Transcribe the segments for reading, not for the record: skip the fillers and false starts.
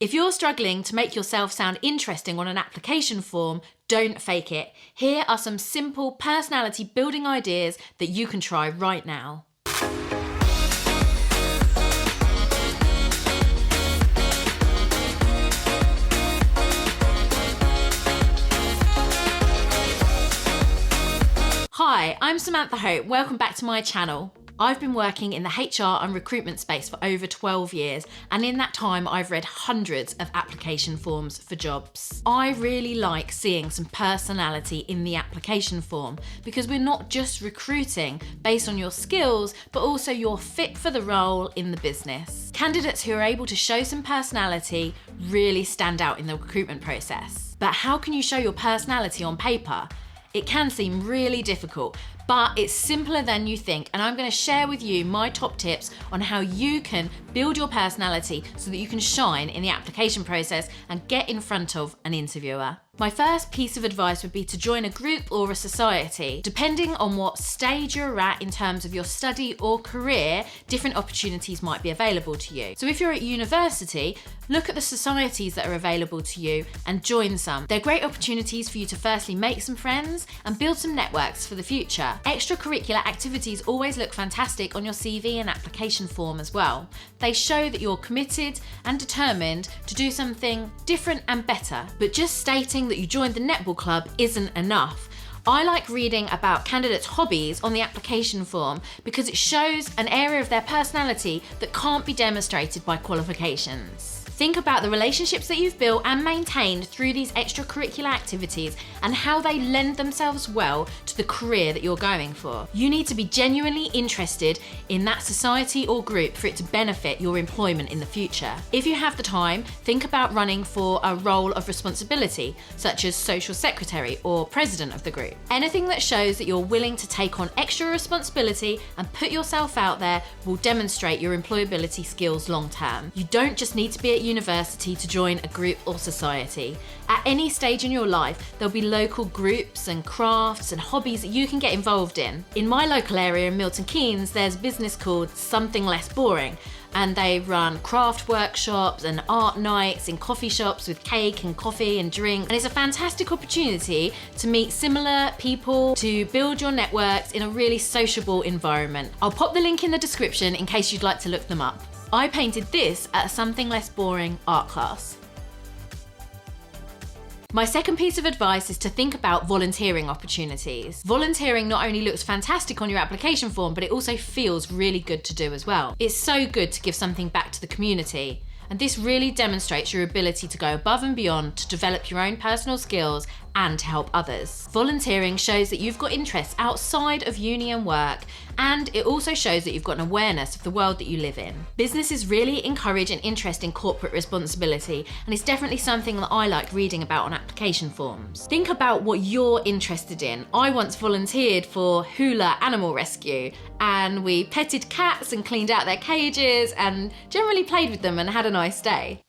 If you're struggling to make yourself sound interesting on an application form, don't fake it. Here are some simple personality building ideas that you can try right now. Hi, I'm Samantha Hope. Welcome back to my channel. I've been working in the HR and recruitment space for over 12 years, and in that time I've read hundreds of application forms for jobs. I really like seeing some personality in the application form because we're not just recruiting based on your skills, but also your fit for the role in the business. Candidates who are able to show some personality really stand out in the recruitment process. But how can you show your personality on paper? It can seem really difficult, but it's simpler than you think, and I'm going to share with you my top tips on how you can build your personality so that you can shine in the application process and get in front of an interviewer. My first piece of advice would be to join a group or a society. Depending on what stage you're at in terms of your study or career, different opportunities might be available to you. So if you're at university, look at the societies that are available to you and join some. They're great opportunities for you to firstly make some friends and build some networks for the future. Extracurricular activities always look fantastic on your CV and application form as well. They show that you're committed and determined to do something different and better. But just stating that you joined the netball club isn't enough. I like reading about candidates' hobbies on the application form because it shows an area of their personality that can't be demonstrated by qualifications. Think about the relationships that you've built and maintained through these extracurricular activities and how they lend themselves well to the career that you're going for. You need to be genuinely interested in that society or group for it to benefit your employment in the future. If you have the time, think about running for a role of responsibility, such as social secretary or president of the group. Anything that shows that you're willing to take on extra responsibility and put yourself out there will demonstrate your employability skills long term. You don't just need to be at university to join a group or society. At any stage in your life, there'll be local groups and crafts and hobbies that you can get involved in. In my local area in Milton Keynes, there's a business called Something Less Boring, and they run craft workshops and art nights in coffee shops with cake and coffee and drink. And it's a fantastic opportunity to meet similar people, to build your networks in a really sociable environment. I'll pop the link in the description in case you'd like to look them up. I painted this at a Something Less Boring art class. My second piece of advice is to think about volunteering opportunities. Volunteering not only looks fantastic on your application form, but it also feels really good to do as well. It's so good to give something back to the community. And this really demonstrates your ability to go above and beyond to develop your own personal skills and to help others. Volunteering shows that you've got interests outside of uni and work, and it also shows that you've got an awareness of the world that you live in. Businesses really encourage an interest in corporate responsibility, and it's definitely something that I like reading about on application forms. Think about what you're interested in. I once volunteered for Hula Animal Rescue, and we petted cats and cleaned out their cages and generally played with them and had a nice day.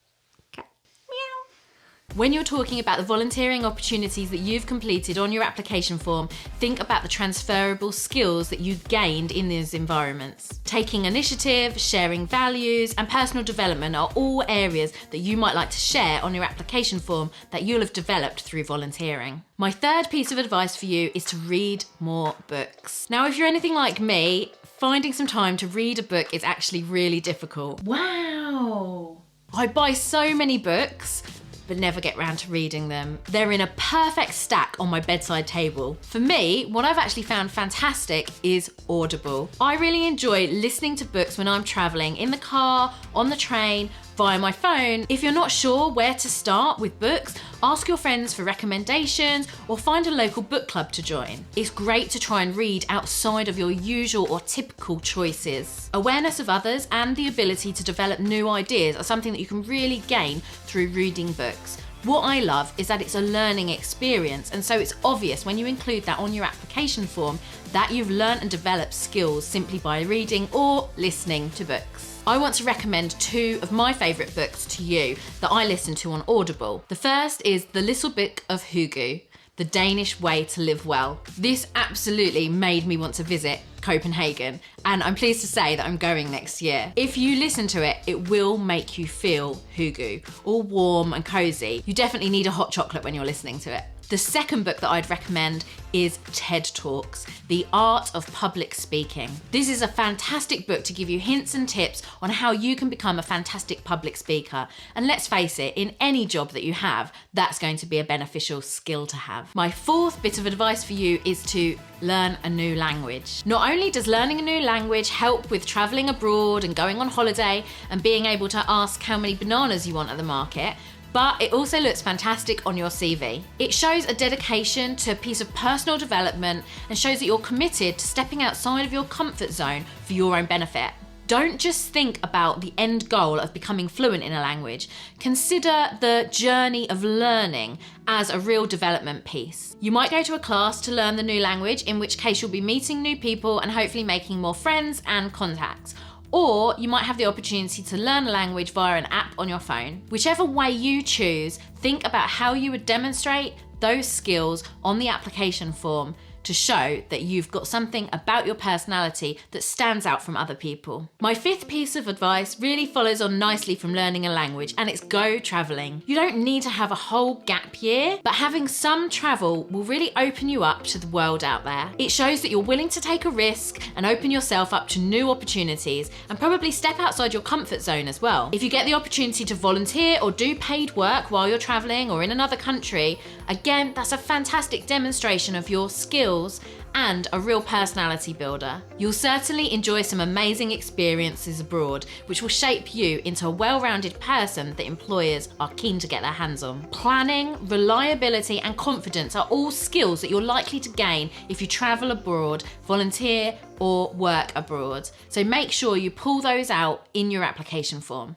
When you're talking about the volunteering opportunities that you've completed on your application form, think about the transferable skills that you've gained in these environments. Taking initiative, sharing values, and personal development are all areas that you might like to share on your application form that you'll have developed through volunteering. My third piece of advice for you is to read more books. Now, if you're anything like me, finding some time to read a book is actually really difficult. Wow! I buy so many books, but never get round to reading them. They're in a perfect stack on my bedside table. For me, what I've actually found fantastic is Audible. I really enjoy listening to books when I'm traveling, in the car, on the train, via my phone. If you're not sure where to start with books, ask your friends for recommendations or find a local book club to join. It's great to try and read outside of your usual or typical choices. Awareness of others and the ability to develop new ideas are something that you can really gain through reading books. What I love is that it's a learning experience, and so it's obvious when you include that on your application form that you've learned and developed skills simply by reading or listening to books. I want to recommend two of my favourite books to you that I listen to on Audible. The first is The Little Book of Hugo, The Danish Way to Live Well. This absolutely made me want to visit Copenhagen, and I'm pleased to say that I'm going next year. If you listen to it, it will make you feel hugu, all warm and cozy. You definitely need a hot chocolate when you're listening to it. The second book that I'd recommend is TED Talks, The Art of Public Speaking. This is a fantastic book to give you hints and tips on how you can become a fantastic public speaker. And let's face it, in any job that you have, that's going to be a beneficial skill to have. My fourth bit of advice for you is to learn a new language. Not only does learning a new language help with traveling abroad and going on holiday and being able to ask how many bananas you want at the market, but it also looks fantastic on your CV. It shows a dedication to a piece of personal development and shows that you're committed to stepping outside of your comfort zone for your own benefit. Don't just think about the end goal of becoming fluent in a language. Consider the journey of learning as a real development piece. You might go to a class to learn the new language, in which case you'll be meeting new people and hopefully making more friends and contacts. Or you might have the opportunity to learn a language via an app on your phone. Whichever way you choose, think about how you would demonstrate those skills on the application form to show that you've got something about your personality that stands out from other people. My fifth piece of advice really follows on nicely from learning a language, and it's go traveling. You don't need to have a whole gap year, but having some travel will really open you up to the world out there. It shows that you're willing to take a risk and open yourself up to new opportunities, and probably step outside your comfort zone as well. If you get the opportunity to volunteer or do paid work while you're traveling or in another country, again, that's a fantastic demonstration of your skills and a real personality builder. You'll certainly enjoy some amazing experiences abroad, which will shape you into a well-rounded person that employers are keen to get their hands on. Planning, reliability, and confidence are all skills that you're likely to gain if you travel abroad, volunteer, or work abroad. So make sure you pull those out in your application form.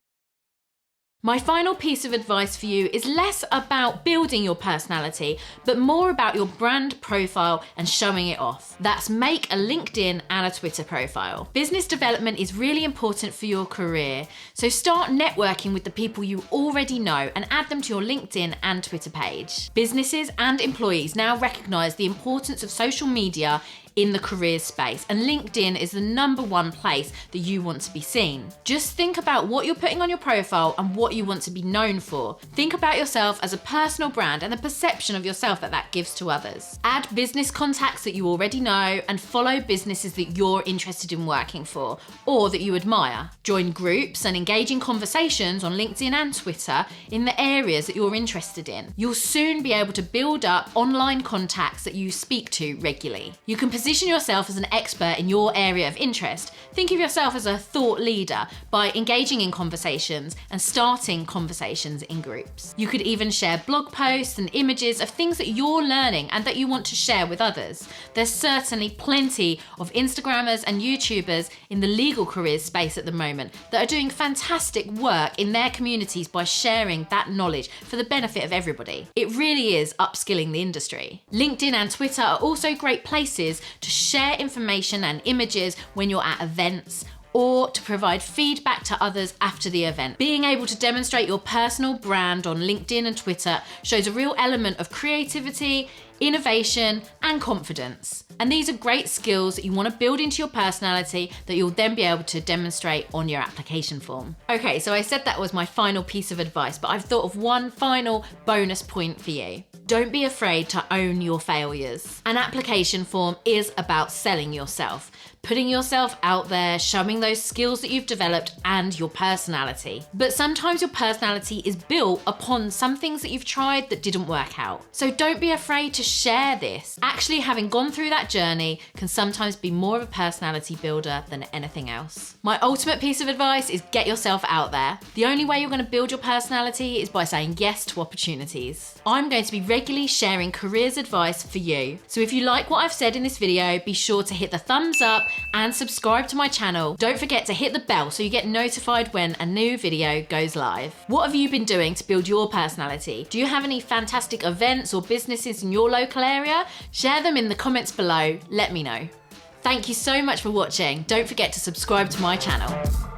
My final piece of advice for you is less about building your personality, but more about your brand profile and showing it off. That's make a LinkedIn and a Twitter profile. Business development is really important for your career, so start networking with the people you already know and add them to your LinkedIn and Twitter page. Businesses and employees now recognize the importance of social media in the careers space, and LinkedIn is the #1 place that you want to be seen. Just think about what you're putting on your profile and what you want to be known for. Think about yourself as a personal brand and the perception of yourself that that gives to others. Add business contacts that you already know and follow businesses that you're interested in working for or that you admire. Join groups and engage in conversations on LinkedIn and Twitter in the areas that you're interested in. You'll soon be able to build up online contacts that you speak to regularly. You can position yourself as an expert in your area of interest. Think of yourself as a thought leader by engaging in conversations and starting conversations in groups. You could even share blog posts and images of things that you're learning and that you want to share with others. There's certainly plenty of Instagrammers and YouTubers in the legal careers space at the moment that are doing fantastic work in their communities by sharing that knowledge for the benefit of everybody. It really is upskilling the industry. LinkedIn and Twitter are also great places to share information and images when you're at events or to provide feedback to others after the event. Being able to demonstrate your personal brand on LinkedIn and Twitter shows a real element of creativity, innovation, and confidence. And these are great skills that you want to build into your personality that you'll then be able to demonstrate on your application form. Okay, so I said that was my final piece of advice, but I've thought of one final bonus point for you. Don't be afraid to own your failures. An application form is about selling yourself, putting yourself out there, showing those skills that you've developed and your personality. But sometimes your personality is built upon some things that you've tried that didn't work out. So don't be afraid to share this. Actually, having gone through that journey can sometimes be more of a personality builder than anything else. My ultimate piece of advice is get yourself out there. The only way you're going to build your personality is by saying yes to opportunities. I'm going to be regularly sharing careers advice for you. So if you like what I've said in this video, be sure to hit the thumbs up and subscribe to my channel. Don't forget to hit the bell so you get notified when a new video goes live. What have you been doing to build your personality? Do you have any fantastic events or businesses in your local area? Share them in the comments below. Let me know. Thank you so much for watching. Don't forget to subscribe to my channel.